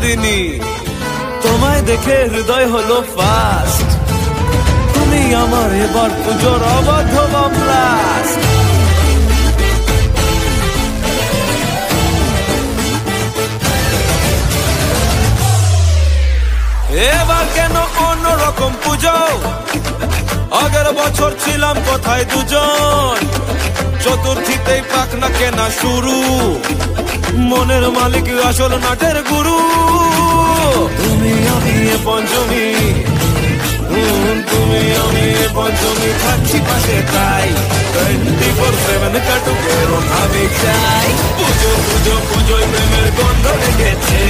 নন্দিনী, তোমায় দেখে হৃদয় হলো ফাস্ট, তুমি আমার এবার পুজোর অবাধ্য ব্লাস্ট। এবার কেন অন্যরকম পুজো, আগের বছর ছিলাম কোথায় দুজন, চতুর্থীতেই পাক না কেনা শুরু, মনের মালিক আসল নাটের গুরু। তুমি আমি এ পঞ্চমী, তুমি আমি এ পঞ্চমী, থাকছি পাশে তাই 24/7 কাটুক এরম ভাবে চাই। পুজো পুজো পুজোয় প্রেমের গন্ধ লেগেছে,